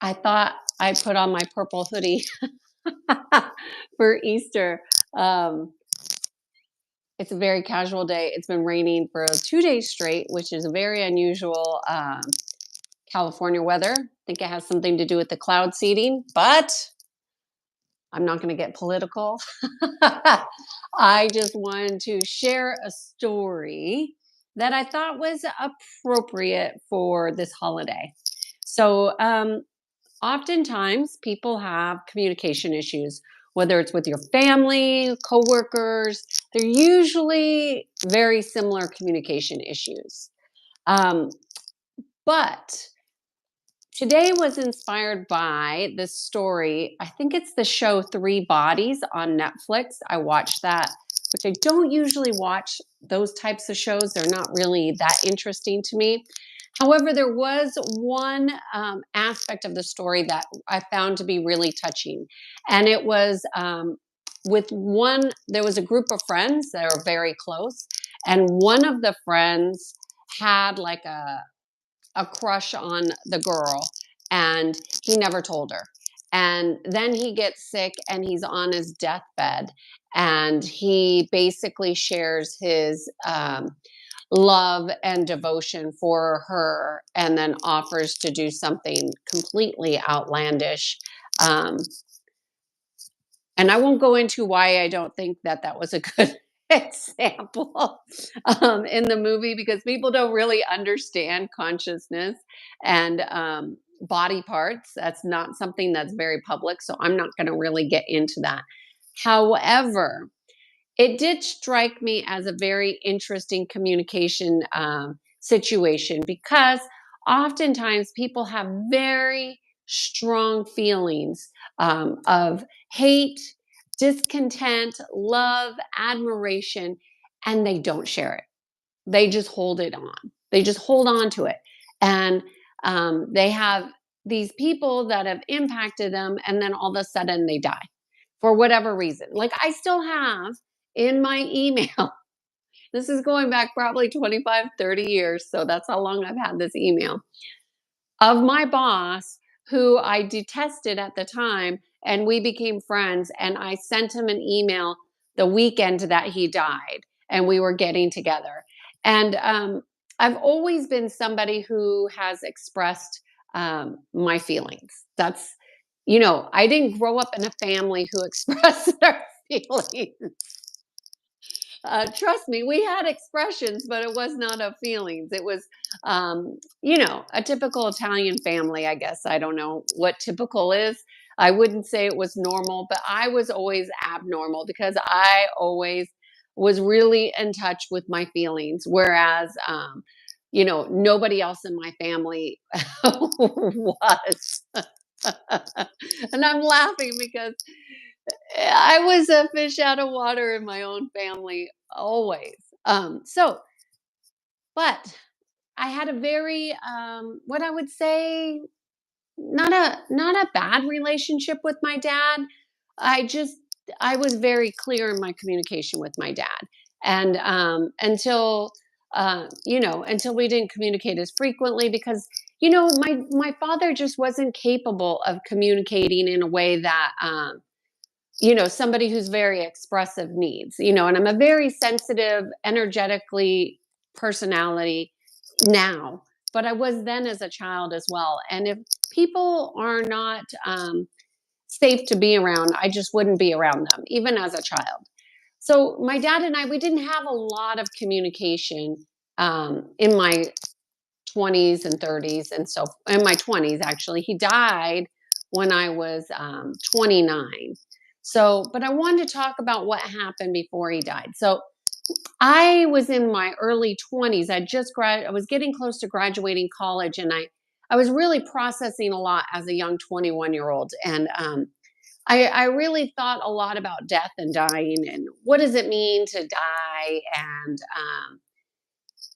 I thought I put on my purple hoodie for Easter. Um, it's a very casual day. It's been raining for 2 days straight, which is a very unusual California weather. I think it has something to do with the cloud seeding, but I'm not going to get political. I just wanted to share a story that I thought was appropriate for this holiday. So, oftentimes people have communication issues, whether it's with your family, coworkers, they're usually very similar communication issues. Um, but today was inspired by this story. I think it's the show Three Bodies on Netflix. I watched that, which I don't usually watch those types of shows. They're not really that interesting to me. However, there was one aspect of the story that I found to be really touching. And it was there was a group of friends that are very close. And one of the friends had like a crush on the girl, and he never told her. And then he gets sick and he's on his deathbed, and he basically shares his love and devotion for her, and then offers to do something completely outlandish. Um, and I won't go into why I don't think that that was a good example in the movie, because people don't really understand consciousness and body parts. That's not something that's very public. So I'm not going to really get into that. However, it did strike me as a very interesting communication situation, because oftentimes people have very strong feelings of hate, discontent, love, admiration, and they don't share it. They just hold it on. They just hold on to it. And they have these people that have impacted them, and then all of a sudden they die for whatever reason. Like, I still have in my email, this is going back probably 25, 30 years. So that's how long I've had this email of my boss who I detested at the time. And we became friends. And I sent him an email the weekend that he died, and we were getting together. And I've always been somebody who has expressed my feelings. I didn't grow up in a family who expressed their feelings. Trust me, we had expressions, but it was not of feelings. It was, a typical Italian family, I guess. I don't know what typical is. I wouldn't say it was normal, but I was always abnormal because I always was really in touch with my feelings. Whereas, nobody else in my family was. And I'm laughing because I was a fish out of water in my own family always. So, but I had a very, what I would say, not a bad relationship with my dad. I just I was very clear in my communication with my dad, and until we didn't communicate as frequently, because my father just wasn't capable of communicating in a way that somebody who's very expressive needs, and I'm a very sensitive, energetically personality now, but I was then as a child as well. And if people are not safe to be around, I just wouldn't be around them, even as a child. So my dad and we didn't have a lot of communication in my 20s and 30s. And so in my 20s, actually, he died when I was 29. So, but I wanted to talk about what happened before he died. So I was in my early 20s. I was getting close to graduating college, and I was really processing a lot as a young 21-year-old. And I really thought a lot about death and dying, and what does it mean to die.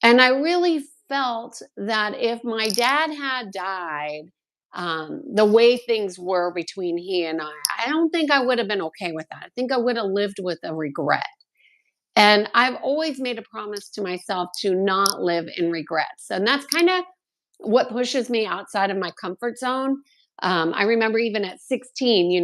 And I really felt that if my dad had died, the way things were between he and I don't think I would have been okay with that. I think I would have lived with a regret. And I've always made a promise to myself to not live in regrets. And that's kind of what pushes me outside of my comfort zone. I remember even at 16,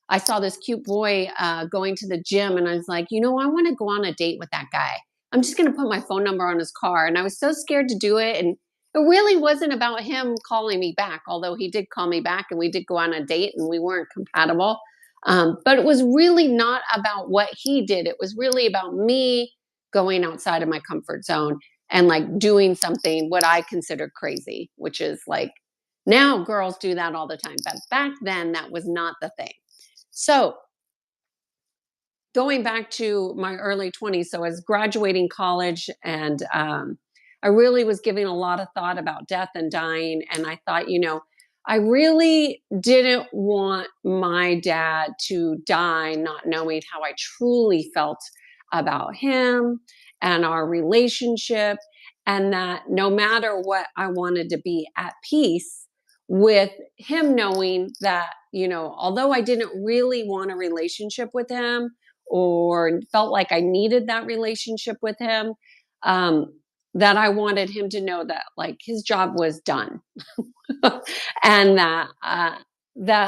I saw this cute boy going to the gym, and I was like, I want to go on a date with that guy. I'm just going to put my phone number on his car. And I was so scared to do it. And it really wasn't about him calling me back, although he did call me back and we did go on a date and we weren't compatible. But it was really not about what he did. It was really about me going outside of my comfort zone and like doing something what I considered crazy, which is like now girls do that all the time. But back then, that was not the thing. So going back to my early 20s, so I was graduating college and I really was giving a lot of thought about death and dying. And I thought, I really didn't want my dad to die not knowing how I truly felt about him and our relationship. And that no matter what, I wanted to be at peace with him knowing that, although I didn't really want a relationship with him, or felt like I needed that relationship with him, um, that I wanted him to know that like his job was done, and that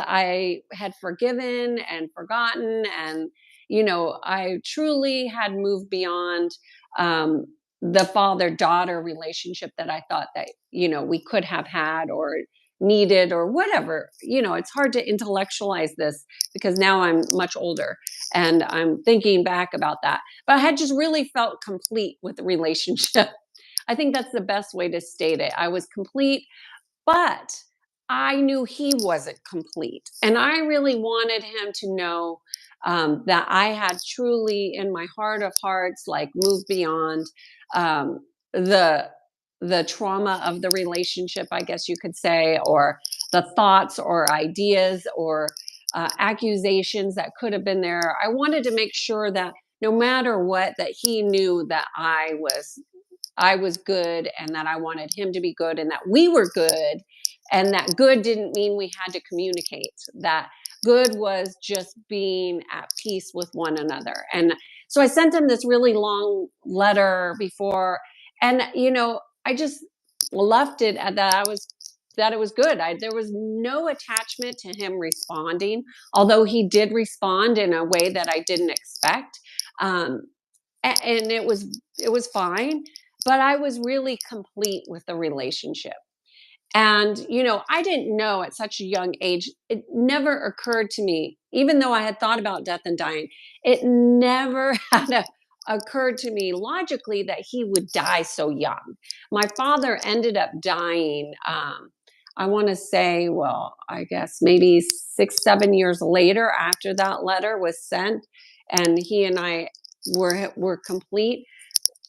I had forgiven and forgotten, and I truly had moved beyond um, the father daughter relationship that I thought that we could have had or needed or whatever. It's hard to intellectualize this because now I'm much older and I'm thinking back about that. But I had just really felt complete with the relationship. I think that's the best way to state it. I was complete, but I knew he wasn't complete. And I really wanted him to know that I had truly, in my heart of hearts, like moved beyond um, the the trauma of the relationship, I guess you could say, or the thoughts or ideas or accusations that could have been there. I wanted to make sure that no matter what, that he knew that I was good and that I wanted him to be good and that we were good. And that good didn't mean we had to communicate. That good was just being at peace with one another. And so I sent him this really long letter before. And, I just left it at that it was good. There was no attachment to him responding, although he did respond in a way that I didn't expect. Um, and it was fine, but I was really complete with the relationship. And I didn't know at such a young age, it never occurred to me, even though I had thought about death and dying, it never occurred to me logically that he would die so young. My father ended up dying, I want to say, well, I guess maybe 6 7 years later after that letter was sent, and he and I were complete.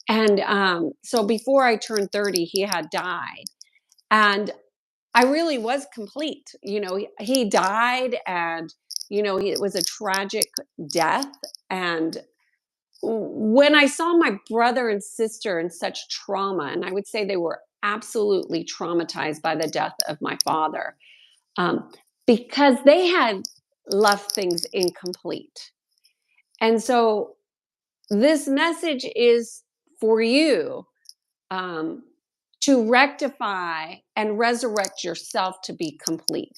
And so before I turned 30, he had died. And I really was complete. He died, and it was a tragic death. And when I saw my brother and sister in such trauma, and I would say they were absolutely traumatized by the death of my father, um, because they had left things incomplete. And so this message is for you, um, to rectify and resurrect yourself to be complete.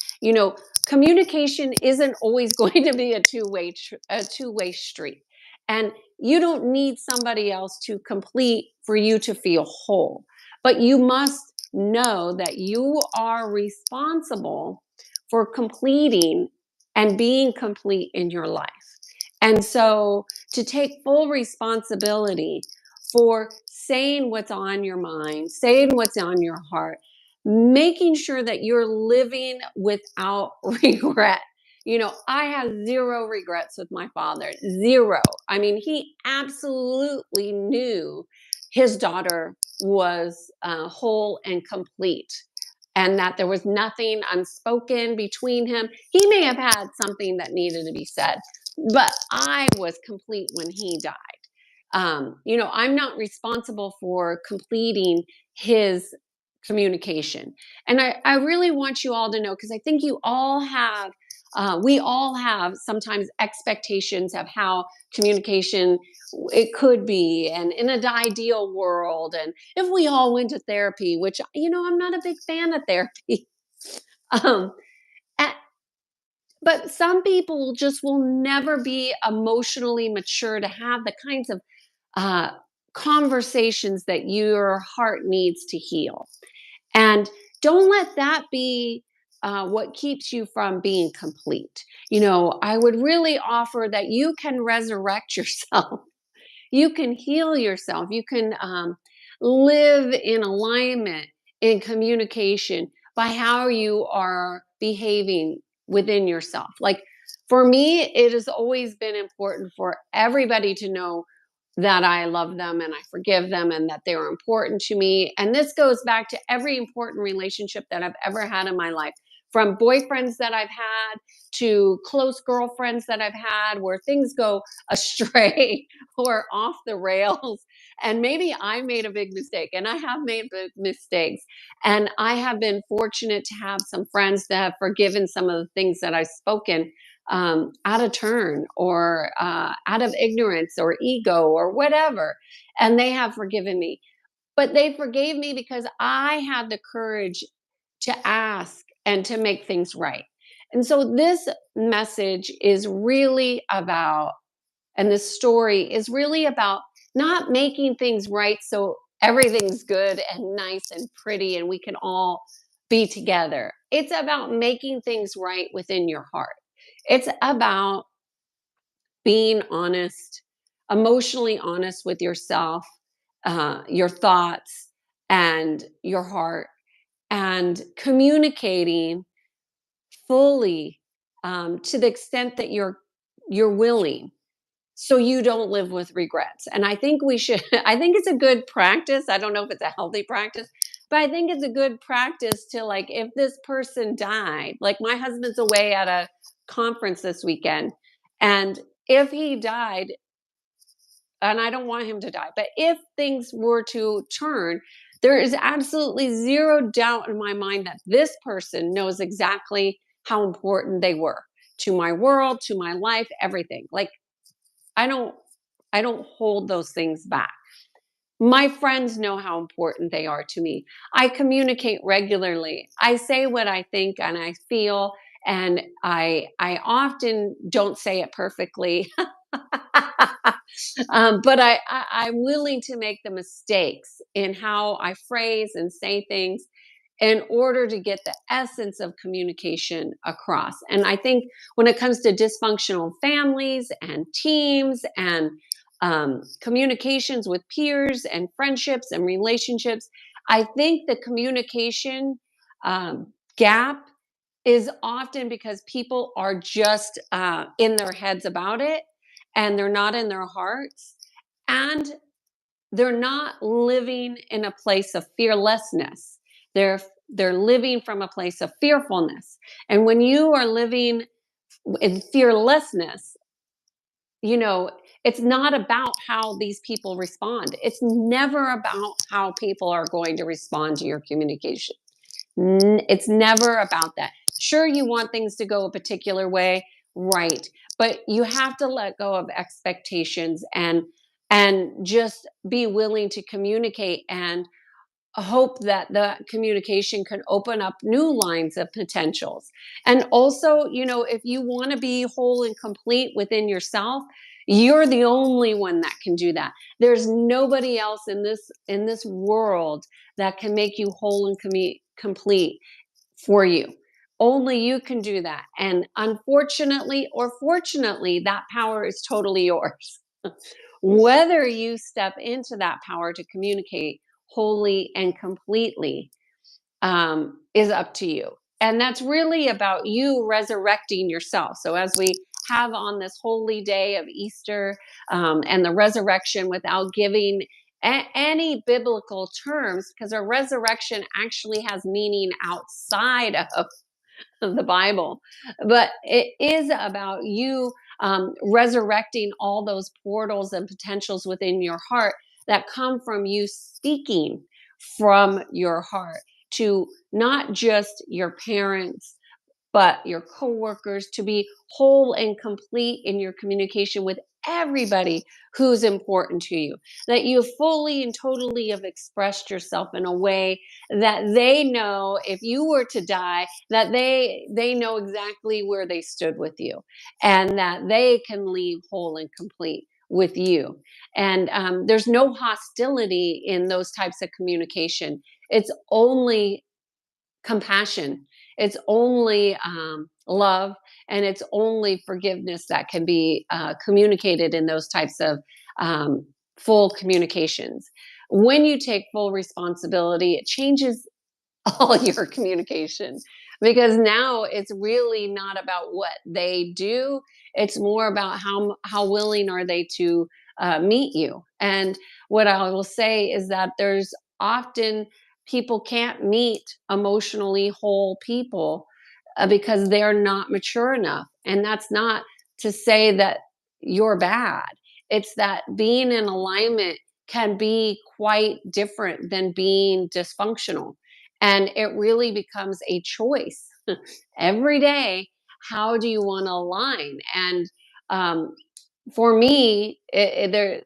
Communication isn't always going to be a two-way street, and you don't need somebody else to complete for you to feel whole. But you must know that you are responsible for completing and being complete in your life. And so to take full responsibility for saying what's on your mind, saying what's on your heart, making sure that you're living without regret. I have zero regrets with my father. Zero. I mean, he absolutely knew his daughter was whole and complete, and that there was nothing unspoken between him. He may have had something that needed to be said, but I was complete when he died. I'm not responsible for completing his communication. And I really want you all to know, because I think we all have sometimes expectations of how communication it could be, and in an ideal world, and if we all went to therapy, which I'm not a big fan of therapy. um, But some people just will never be emotionally mature to have the kinds of uh, conversations that your heart needs to heal. And don't let that be what keeps you from being complete. I would really offer that you can resurrect yourself. You can heal yourself. You can live in alignment, in communication by how you are behaving within yourself. Like for me, it has always been important for everybody to know that I love them and I forgive them and that they're important to me. And this goes back to every important relationship that I've ever had in my life, from boyfriends that I've had to close girlfriends that I've had where things go astray or off the rails. And maybe I made a big mistake, and I have made big mistakes. And I have been fortunate to have some friends that have forgiven some of the things that I've spoken out of turn or out of ignorance or ego or whatever. And they have forgiven me. But they forgave me because I had the courage to ask and to make things right. And so this message is really about, and this story is really about not making things right so everything's good and nice and pretty and we can all be together. It's about making things right within your heart. It's about being honest, emotionally honest with yourself, your thoughts, and your heart, and communicating fully to the extent that you're willing, so you don't live with regrets. And I think we should, I think it's a good practice. I don't know if it's a healthy practice, but I think it's a good practice to, like, if this person died, like my husband's away at a conference this weekend, and if he died, and I don't want him to die, but if things were to turn, there is absolutely zero doubt in my mind that this person knows exactly how important they were to my world, to my life, everything. Like I don't I don't hold those things back. My friends know how important they are to me. I communicate regularly. I say what I think and I feel, and I often don't say it perfectly. But I'm willing to make the mistakes in how I phrase and say things in order to get the essence of communication across. And I think when it comes to dysfunctional families and teams and communications with peers and friendships and relationships, I think the communication gap is often because people are just in their heads about it and they're not in their hearts. And they're not living in a place of fearlessness. They're living from a place of fearfulness. And when you are living in fearlessness, you know, it's not about how these people respond. It's never about how people are going to respond to your communication. It's never about that. Sure, you want things to go a particular way, right? But you have to let go of expectations and just be willing to communicate and hope that the communication can open up new lines of potentials. And also, if you want to be whole and complete within yourself, you're the only one that can do that. There's nobody else in this world that can make you whole and complete for you. Only you can do that. And unfortunately or fortunately, that power is totally yours. Whether you step into that power to communicate wholly and completely is up to you. And that's really about you resurrecting yourself. So, as we have on this holy day of Easter and the resurrection, without giving any biblical terms, because a resurrection actually has meaning outside of the Bible, but it is about you resurrecting all those portals and potentials within your heart that come from you speaking from your heart to not just your parents, but your coworkers, to be whole and complete in your communication with everybody who's important to you, that you fully and totally have expressed yourself in a way that they know if you were to die, that they know exactly where they stood with you, and that they can leave whole and complete with you. And there's no hostility in those types of communication. It's only compassion. It's only love, and it's only forgiveness that can be communicated in those types of um, full communications. When you take full responsibility, it changes all your communication, because now it's really not about what they do. It's more about how willing are they to meet you. And what I will say is that there's often people can't meet emotionally whole people because they're not mature enough. And that's not to say that you're bad. It's that being in alignment can be quite different than being dysfunctional, and it really becomes a choice every day. How do you want to align? And um, for me, it,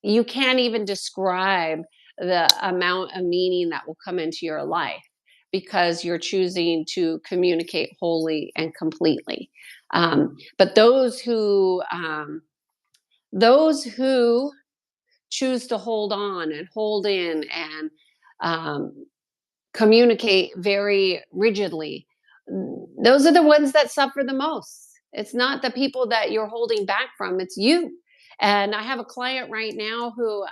you can't even describe the amount of meaning that will come into your life because you're choosing to communicate wholly and completely. But those who choose to hold on and hold in and um, communicate very rigidly, those are the ones that suffer the most. It's not the people that you're holding back from, it's you. And I have a client right now who,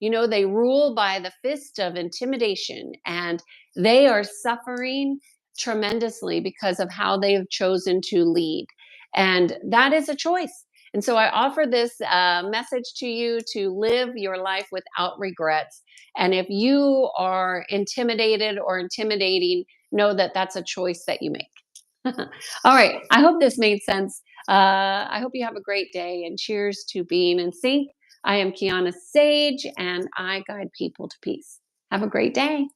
they rule by the fist of intimidation, and they are suffering tremendously because of how they have chosen to lead. And that is a choice. And so I offer this message to you to live your life without regrets. And if you are intimidated or intimidating, know that that's a choice that you make. All right. I hope this made sense. I hope you have a great day, and cheers to being in sync. I am Kiana Sage, and I guide people to peace. Have a great day.